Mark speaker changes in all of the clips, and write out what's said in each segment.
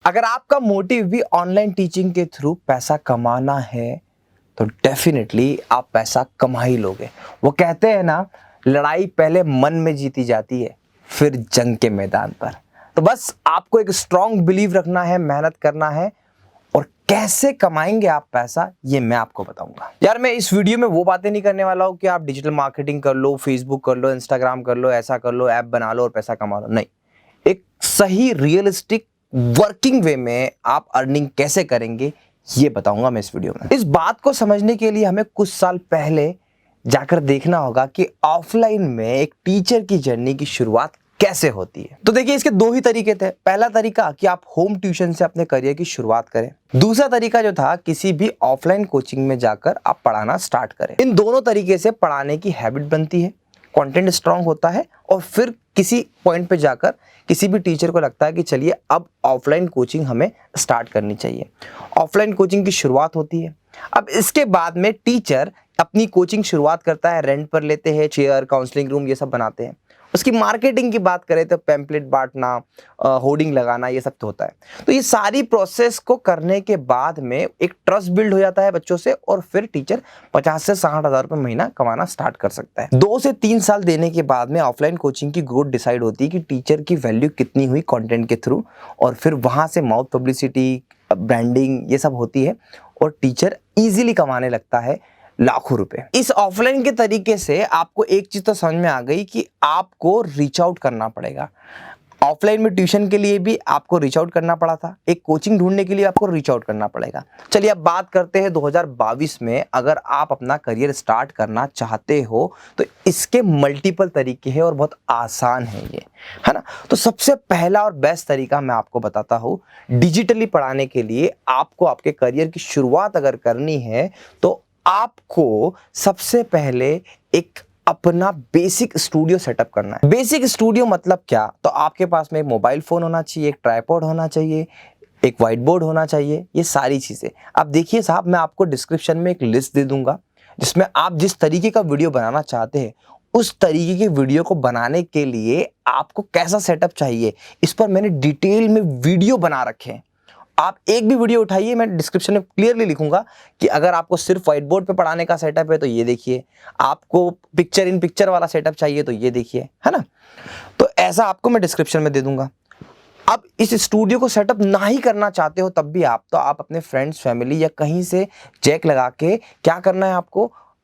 Speaker 1: अगर आपका मोटिव भी ऑनलाइन टीचिंग के थ्रू पैसा कमाना है तो डेफिनेटली आप पैसा कमा ही लोगे। वो कहते हैं ना, लड़ाई पहले मन में जीती जाती है फिर जंग के मैदान पर। तो बस आपको एक स्ट्रॉन्ग बिलीव रखना है, मेहनत करना है, और कैसे कमाएंगे आप पैसा ये मैं आपको बताऊंगा। यार मैं इस वीडियो में वो बातें नहीं करने वाला हूं कि आप डिजिटल मार्केटिंग कर लो, फेसबुक कर लो, इंस्टाग्राम कर लो, ऐसा कर लो, ऐप बना लो और पैसा कमा लो। नहीं, एक सही रियलिस्टिक वर्किंग वे में आप अर्निंग कैसे करेंगे ये बताऊंगा मैं इस वीडियो में। इस बात को समझने के लिए हमें कुछ साल पहले जाकर देखना होगा कि ऑफलाइन में एक टीचर की जर्नी की शुरुआत कैसे होती है। तो देखिए, इसके दो ही तरीके थे। पहला तरीका कि आप होम ट्यूशन से अपने करियर की शुरुआत करें। दूसरा तरीका जो था, किसी भी ऑफलाइन कोचिंग में जाकर आप पढ़ाना स्टार्ट करें। इन दोनों तरीके से पढ़ाने की हैबिट बनती है, कंटेंट स्ट्रांग होता है, और फिर किसी पॉइंट पे जाकर किसी भी टीचर को लगता है कि चलिए अब ऑफलाइन कोचिंग हमें स्टार्ट करनी चाहिए। ऑफलाइन कोचिंग की शुरुआत होती है। अब इसके बाद में टीचर अपनी कोचिंग शुरुआत करता है, रेंट पर लेते हैं, चेयर, काउंसलिंग रूम ये सब बनाते हैं। उसकी मार्केटिंग की बात करें तो पैम्पलेट बांटना, होर्डिंग लगाना, ये सब तो होता है। तो ये सारी प्रोसेस को करने के बाद में एक ट्रस्ट बिल्ड हो जाता है बच्चों से, और फिर टीचर 50 से 60 हज़ार रुपये महीना कमाना स्टार्ट कर सकता है। 2 से 3 साल देने के बाद में ऑफलाइन कोचिंग की ग्रोथ डिसाइड होती है कि टीचर की वैल्यू कितनी हुई कंटेंट के थ्रू, और फिर वहां से माउथ पब्लिसिटी, ब्रांडिंग ये सब होती है, और टीचर इजीली कमाने लगता है लाखों रुपए। इस ऑफलाइन के तरीके से आपको एक चीज तो समझ में आ गई कि आपको रीच आउट करना पड़ेगा। ऑफलाइन में ट्यूशन के लिए भी आपको रीच आउट करना पड़ा था, एक कोचिंग ढूंढने के लिए आपको रीच आउट करना पड़ेगा। चलिए अब बात करते हैं 2022 में। अगर आप अपना करियर स्टार्ट करना चाहते हो तो इसके मल्टीपल तरीके हैं और बहुत आसान है ये, है ना। तो सबसे पहला और बेस्ट तरीका मैं आपको बताता हूँ। डिजिटली पढ़ाने के लिए आपको आपके करियर की शुरुआत अगर करनी है तो आपको सबसे पहले एक अपना बेसिक स्टूडियो सेटअप करना है। बेसिक स्टूडियो मतलब क्या? तो आपके पास में एक मोबाइल फोन होना चाहिए, एक ट्राइपॉड होना चाहिए, एक व्हाइट बोर्ड होना चाहिए, ये सारी चीजें। अब देखिए साहब, मैं आपको डिस्क्रिप्शन में एक लिस्ट दे दूंगा जिसमें आप जिस तरीके का वीडियो बनाना चाहते हैं उस तरीके के वीडियो को बनाने के लिए आपको कैसा सेटअप चाहिए, इस पर मैंने डिटेल में वीडियो बना रखे हैं। आप एक भी वीडियो उठाइए, मैं डिस्क्रिप्शन में क्लियरली लिखूंगा कि अगर आपको सिर्फ व्हाइट बोर्ड पे पढ़ाने का सेटअप है तो ये देखिए, आपको पिक्चर इन पिक्चर वाला सेटअप चाहिए तो ये देखिए, है ना। तो ऐसा आपको मैं डिस्क्रिप्शन में दे दूंगा। अब इस स्टूडियो को सेटअप ना ही करना चाहते हो तब भी आप अपने फ्रेंड्स, फैमिली या कहीं से जैक लगा के क्या करना है,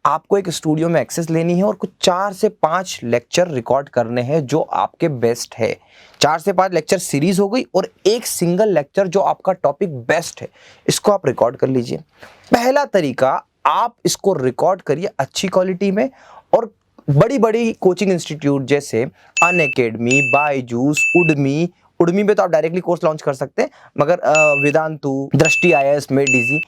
Speaker 1: आपको एक स्टूडियो में एक्सेस लेनी है और कुछ 4 से 5 लेक्चर रिकॉर्ड करने हैं जो आपके बेस्ट है। 4 से 5 लेक्चर सीरीज हो गई और एक सिंगल लेक्चर जो आपका टॉपिक बेस्ट है, इसको आप रिकॉर्ड कर लीजिए। पहला तरीका, आप इसको रिकॉर्ड करिए अच्छी क्वालिटी में, और बड़ी बड़ी कोचिंग इंस्टीट्यूट जैसे अनअकैडमी, बायजूस, उडमी पे तो आप डायरेक्टली कोर्स लॉन्च कर सकते हैं, मगर वेदांतु, दृष्टि IAS, मेडिजी,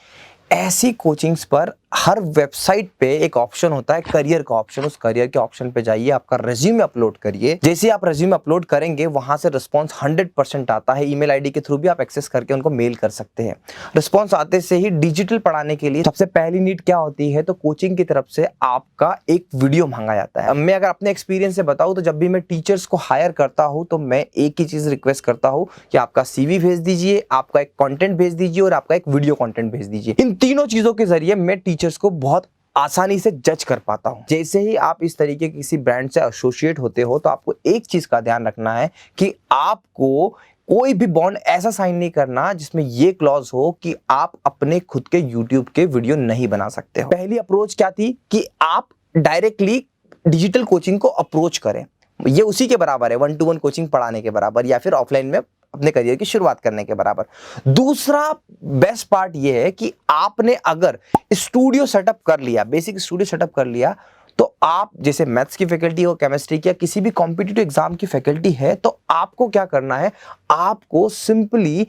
Speaker 1: ऐसी कोचिंग्स पर हर वेबसाइट पे एक ऑप्शन होता है करियर का ऑप्शन। उस करियर के ऑप्शन पे जाइए, आपका रेज्यूमे अपलोड करिए। जैसे आप रेज्यूमे अपलोड करेंगे वहां से रिस्पांस 100% आता है। ईमेल आईडी के थ्रू भी आप एक्सेस करके उनको मेल कर सकते हैं। रिस्पांस आते से ही डिजिटल पढ़ाने के लिए सबसे पहली नीड क्या होती है, तो कोचिंग की तरफ से आपका एक वीडियो मांगा जाता है। मैं अगर अपने एक्सपीरियंस से बताऊं तो जब भी मैं टीचर्स को हायर करता हूं तो मैं एक ही चीज रिक्वेस्ट करता हूं कि आपका CV भेज दीजिए, आपका एक कंटेंट भेज दीजिए और आपका एक वीडियो कंटेंट भेज दीजिए। इन तीनों चीजों के जरिए मैं टीचर्स को बहुत आसानी से जज कर पाता हूं। जैसे ही आप इस तरीके की किसी ब्रांड से एसोसिएट होते हो तो आपको एक चीज का ध्यान रखना है कि आपको कोई भी बॉन्ड ऐसा साइन नहीं करना जिसमें ये क्लॉज हो कि आप अपने खुद के YouTube के वीडियो नहीं बना सकते हो। पहली अप्रोच क्या थी कि आप डायरेक्टली डिजिटल कोचिंग को अप्रोच करें। ये उसी के बराबर है, 1-to-1 कोचिंग पढ़ाने के बराबर, या फिर ऑफलाइन में अपने करियर की शुरुआत करने के बराबर। दूसरा बेस्ट पार्ट ये है कि आपने अगर स्टूडियो सेटअप कर लिया, बेसिक स्टूडियो सेटअप कर लिया, तो आप जैसे मैथ्स की फैकल्टी हो, केमिस्ट्री की या किसी भी कॉम्पिटिटिव एग्जाम की फैकल्टी है, तो आपको क्या करना है, आपको सिंपली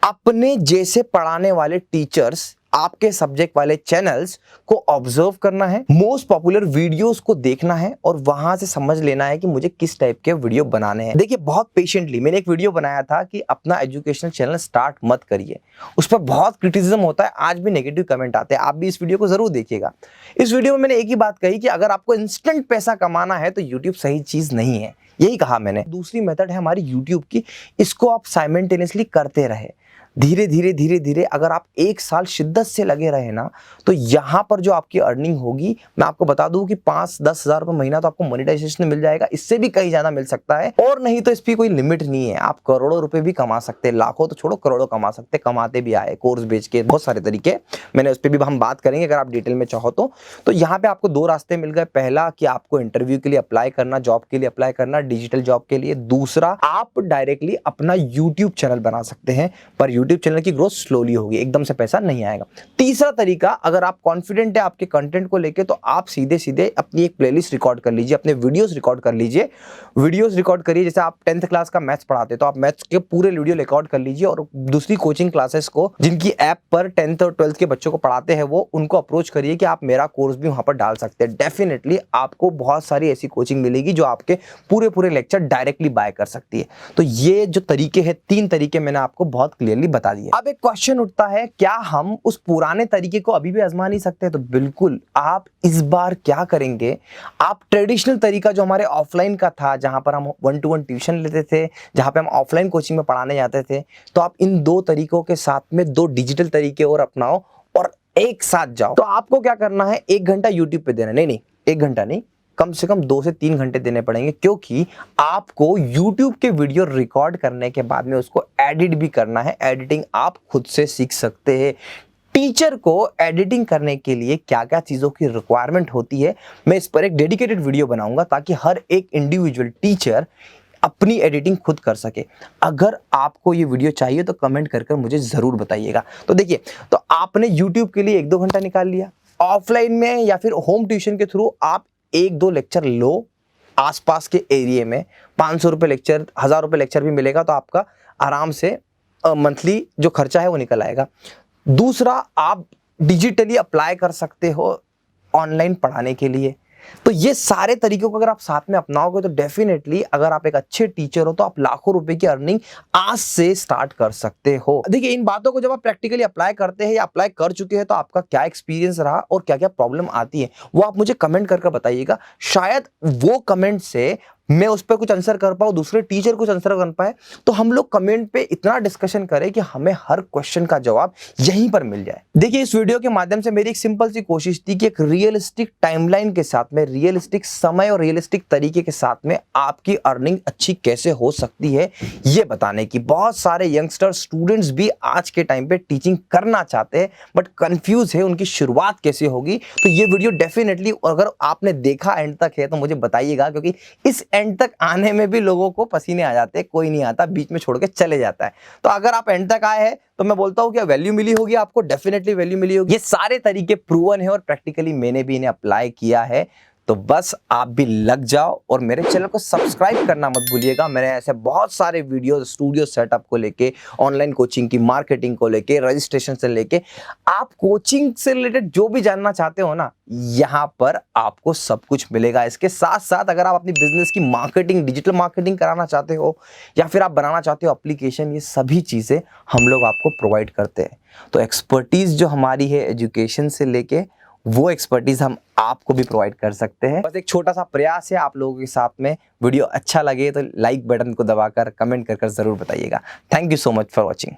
Speaker 1: अपने जैसे पढ़ाने वाले टीचर्स, आपके सब्जेक्ट वाले चैनल्स को ऑब्जर्व करना है, मोस्ट पॉपुलर वीडियोस को देखना है और वहां से समझ लेना है कि मुझे किस टाइप के वीडियो बनाने हैं। देखिए बहुत पेशेंटली मैंने एक वीडियो बनाया था कि अपना एजुकेशनल चैनल स्टार्ट मत करिए। उस पर बहुत क्रिटिसिज्म होता है, आज भी नेगेटिव कमेंट आते हैं। आप भी इस वीडियो को जरूर देखिएगा। इस वीडियो में मैंने एक ही बात कही कि अगर आपको इंस्टेंट पैसा कमाना है तो यूट्यूब सही चीज नहीं है। यही कहा मैंने। दूसरी मेथड है हमारी यूट्यूब की, इसको आप साइमल्टेनियसली करते रहे, धीरे धीरे धीरे धीरे अगर आप 1 साल शिद्दत से लगे रहे ना, तो यहाँ पर जो आपकी अर्निंग होगी, मैं आपको बता दूं कि 5-10 हज़ार रुपये महीना तो आपको मोनेटाइजेशन मिल जाएगा, इससे भी कहीं ज्यादा मिल सकता है। और नहीं तो इस पर कोई लिमिट नहीं है, आप करोड़ों रुपए भी कमा सकते हैं, लाखों तो छोड़ो करोड़ों कमा सकते, कमाते भी आए कोर्स बेच के, बहुत सारे तरीके, मैंने उस पर भी हम बात करेंगे अगर आप डिटेल में चाहो तो यहाँ पे आपको 2 रास्ते मिल गए। पहला कि आपको इंटरव्यू के लिए अप्लाई करना, जॉब के लिए अप्लाई करना, डिजिटल जॉब के लिए। दूसरा, आप डायरेक्टली अपना यूट्यूब चैनल बना सकते हैं, पर यूट्यूब चैनल की ग्रोथ स्लोली होगी, एकदम से पैसा नहीं आएगा। तीसरा तरीका, अगर आप कॉन्फिडेंट है आपके कंटेंट को लेके, तो आप सीधे सीधे अपनी एक प्लेलिस्ट रिकॉर्ड कर लीजिए, अपने वीडियोस रिकॉर्ड कर लीजिए, वीडियोस रिकॉर्ड करिए। जैसे आप 10th क्लास का मैथ्स पढ़ाते तो आप मैथ्स के पूरे वीडियो रिकॉर्ड कर लीजिए, और दूसरी कोचिंग क्लासेस को, जिनकी ऐप पर 10th और 12th के बच्चों को पढ़ाते हैं, वो उनको अप्रोच करिए कि आप मेरा कोर्स भी वहां पर डाल सकते हैं। डेफिनेटली आपको बहुत सारी ऐसी कोचिंग मिलेगी जो आपके पूरे पूरे लेक्चर डायरेक्टली बाय कर सकती है। तो ये जो तरीके हैं, 3 तरीके मैंने आपको बहुत क्लियरली बता दिए। अब एक क्वेश्चन उठता है, क्या हम उस पुराने तरीके को अभी भी आजमा नहीं सकते? तो बिल्कुल, आप इस बार क्या करेंगे, आप ट्रेडिशनल तरीका जो हमारे ऑफलाइन का था, जहां पर हम 1-to-1 ट्यूशन लेते थे, जहां पे हम ऑफलाइन कोचिंग में पढ़ाने जाते थे, तो आप इन 2 तरीकों के साथ में 2 डिजिटल तरीके और अपनाओ और एक साथ जाओ। तो आपको क्या करना है, 1 घंटा यूट्यूब पे देना, नहीं 1 घंटा नहीं, कम से कम 2 से 3 घंटे देने पड़ेंगे, क्योंकि आपको YouTube के वीडियो रिकॉर्ड करने के बाद में उसको एडिट भी करना है। एडिटिंग आप खुद से सीख सकते हैं। टीचर को एडिटिंग करने के लिए क्या क्या चीज़ों की रिक्वायरमेंट होती है, मैं इस पर एक डेडिकेटेड वीडियो बनाऊंगा, ताकि हर एक इंडिविजुअल टीचर अपनी एडिटिंग खुद कर सके। अगर आपको ये वीडियो चाहिए तो कमेंट कर मुझे ज़रूर बताइएगा। तो देखिए, तो आपने YouTube के लिए 1-2 घंटा निकाल लिया, ऑफलाइन में या फिर होम ट्यूशन के थ्रू आप 1-2 लेक्चर लो आसपास के एरिया में, 500 रुपये लेक्चर, 1000 रुपये लेक्चर भी मिलेगा, तो आपका आराम से मंथली जो खर्चा है वो निकल आएगा। दूसरा, आप डिजिटली अप्लाई कर सकते हो ऑनलाइन पढ़ाने के लिए। तो ये सारे तरीकों को अगर आप साथ में अपनाओगे तो डेफिनेटली अगर आप एक अच्छे टीचर हो तो आप लाखों रुपए की अर्निंग आज से स्टार्ट कर सकते हो। देखिए, इन बातों को जब आप प्रैक्टिकली अप्लाई करते हैं या अप्लाई कर चुके हैं, तो आपका क्या एक्सपीरियंस रहा और क्या क्या प्रॉब्लम आती है, वो आप मुझे कमेंट कर बताइएगा। शायद वो कमेंट से मैं उस पर कुछ आंसर कर पाऊँ, दूसरे टीचर कुछ आंसर कर पाए, तो हम लोग कमेंट पे इतना डिस्कशन करें कि हमें हर क्वेश्चन का जवाब यहीं पर मिल जाए। देखिए, इस वीडियो के माध्यम से मेरी एक सिंपल सी कोशिश थी कि एक रियलिस्टिक टाइमलाइन के साथ में, रियलिस्टिक समय और रियलिस्टिक तरीके के साथ में आपकी अर्निंग अच्छी कैसे हो सकती है, ये बताने की। बहुत सारे यंगस्टर स्टूडेंट्स भी आज के टाइम पे टीचिंग करना चाहते हैं, बट कंफ्यूज है उनकी शुरुआत कैसे होगी। तो ये वीडियो डेफिनेटली अगर आपने देखा एंड तक है तो मुझे बताइएगा, क्योंकि इस एंड तक आने में भी लोगों को पसीने आ जाते हैं, कोई नहीं आता, बीच में छोड़ के चले जाता है। तो अगर आप एंड तक आए हैं तो मैं बोलता हूं कि वैल्यू मिली होगी आपको, डेफिनेटली वैल्यू मिली होगी। ये सारे तरीके प्रूवन है और प्रैक्टिकली मैंने भी इन्हें अप्लाई किया है। तो बस आप भी लग जाओ और मेरे चैनल को सब्सक्राइब करना मत भूलिएगा। मैंने ऐसे बहुत सारे वीडियो, स्टूडियो सेटअप को लेके, ऑनलाइन कोचिंग की, मार्केटिंग को लेके, रजिस्ट्रेशन से लेके, आप कोचिंग से रिलेटेड जो भी जानना चाहते हो ना, यहाँ पर आपको सब कुछ मिलेगा। इसके साथ साथ अगर आप अपनी बिजनेस की मार्केटिंग, डिजिटल मार्केटिंग कराना चाहते हो या फिर आप बनाना चाहते हो एप्लीकेशन, ये सभी चीज़ें हम लोग आपको प्रोवाइड करते हैं। तो एक्सपर्टीज़ जो हमारी है एजुकेशन से लेके, वो एक्सपर्टीज हम आपको भी प्रोवाइड कर सकते हैं। बस एक छोटा सा प्रयास है आप लोगों के साथ में। वीडियो अच्छा लगे तो लाइक बटन को दबाकर, कमेंट कर जरूर बताइएगा। Thank you so much for watching.